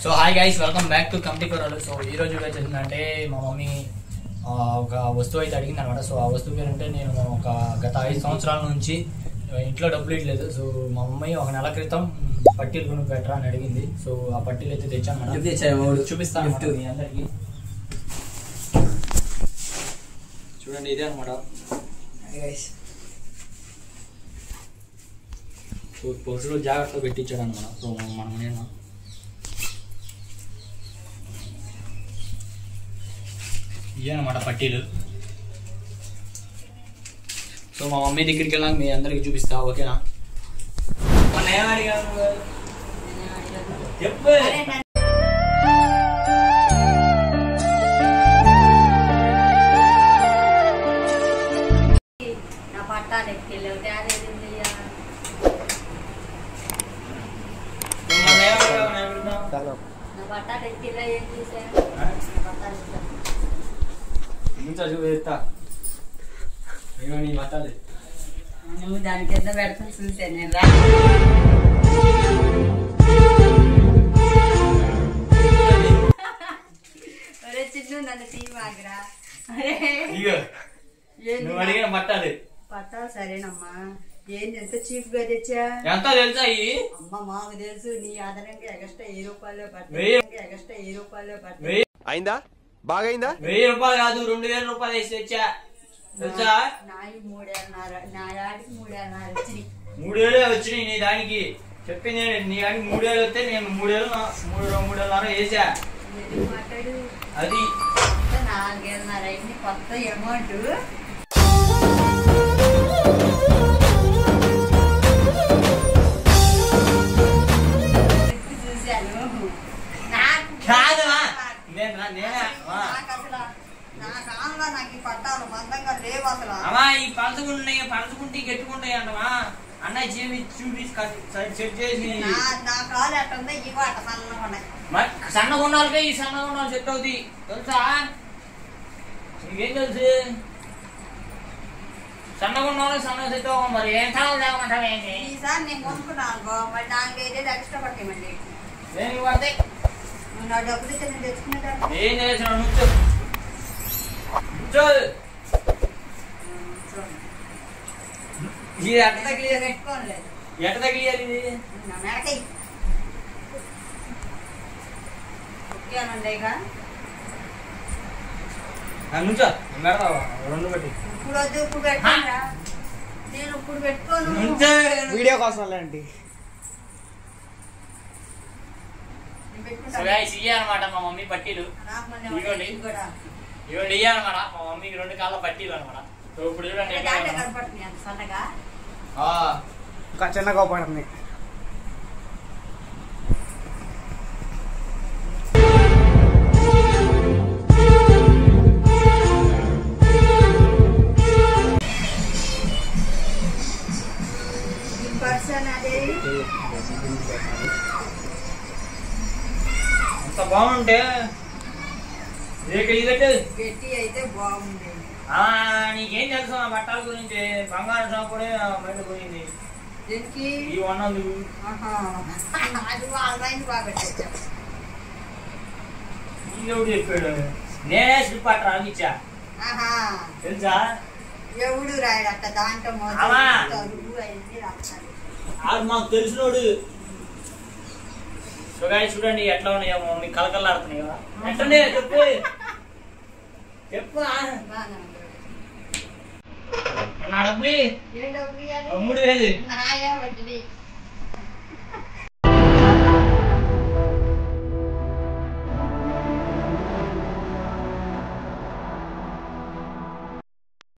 So hi guys, welcome back to committee కూరలు. So ఈ రోజు వచ్చేసిందంటే మా మమ్మీ ఒక వస్తువు అయితే అడిగింది అనమాట. సో ఆ వస్తువు పేరంటే నేను ఒక గత 5 సంవత్సరాల నుంచి ఇంట్లో డబ్బులు ఇట్లేదు. సో మా మమ్మీ ఒక నెల క్రితం పట్టీలు కొనుక్కు పెట్టరా అని అడిగింది. సో ఆ పట్టీలు అయితే తెచ్చాను, చూపిస్తాను మీ అందరికి. చూడండి, ఇదే అనమాట. సో పొరుసులో జాగ్రత్తగా పెట్టించాడు అనమాట. సో మనం నేను ఇవన్నమాట పట్టీలు. సో మా మమ్మీ దగ్గరికి వెళ్ళాక మీ అందరికి చూపిస్తా, ఓకేనా? మొన్న ఏమడిగాను చెప్పు. చూపిస్తా నీ బట్టాలి. నువ్వు దాని కింద పెడతా చూసాను నేను రా. చిన్న నన్ను తీమాగరా. నువ్వు అడిగిన బట్టాలి పట్టాలి. సరేనమ్మా. ఏంటి ఎంత చీప్ గా తెచ్చా? ఎంత తెలుసా? అమ్మ మాకు తెలుసు. నీ ఆధారంగా ఎగస్ట్రా 1000 రూపాయలు పట్టాయి. అయిందా? బాగైందా? 1000 రూపాయలు కాదు, 2000 రూపాయలు వేసి తెచ్చా తెలుసా? నాయి 3,500. నా యాడికి 3,500 వచ్చినాయి. 3000 వచ్చినాయి నీ దానికి. చెప్పింది నీ దానికి 3000 వస్తే నేను 3,500 వేసా. మాట్లాడు. అది 4,500 అయింది కొత్త అమౌంట్. పలుచుకుంటే గట్టుకుంటాయి అంటవా అన్నయ్య చూపించి సెట్ చేసి. నా కాలు ఎట్టుందో ఇవి అట్ట సన్నగా ఉన్నాయి. సన్నగా ఉండాలిగా, ఈ సన్నగా ఉండాలి సెట్ అవుతుంది తెలుసా? నీకేం తెలుసు? సన్నగా ఉండాలి, సన్నగా సెట్ అవ్వ. మరి ఏం కావాలి లేవమంటావా? ఈసారి నేను కొనుక్కున్నాను, మరి 4,000 ఎక్స్ట్రా పట్టేయమండి. దేనికి పడతాయి? నా డబ్బులు ఇస్తే నేను తెచ్చుకునేదా? ఏం చేసిన నుంచో ఎట్ట తగిలి నుంచో పెడతావా? 2 పెట్టి ఇప్పుడు వద్దు, ఇప్పుడు పెట్టా. నేను ఇప్పుడు పెట్టుకోను. వీడియో కోసం అలాంటి అనమాట మా మమ్మీ పట్టీలు. ఇవ్వండి అనమాట మా మమ్మీకి 2 కాళ్ళ పట్టీలు అనమాట. ఇప్పుడు చూడండి ఇంకా చిన్నగా పడుతుంది. అంత బాగుంటే పెట్టి అయితే బాగుంది. నీకేం తెలుసు ఆ బట్టల గురించి? బంగారం షాప్ కూడా బయట పోయింది. ఈ వన్నందుకు ఎవడు చెప్పాడు? నేనే స్లిప్ అట్ట రాగిచ్చా తెలుసా? ఎవడు రాయడట దాంట్లో అది మాకు తెలిసినోడు. చూడండి ఎట్లా ఉన్నాయో మమ్మీ కలకల్లాడుతున్నాయి కదా. ఎట్లనే చెప్పు చెప్పు. నా డబ్బులు 3,000.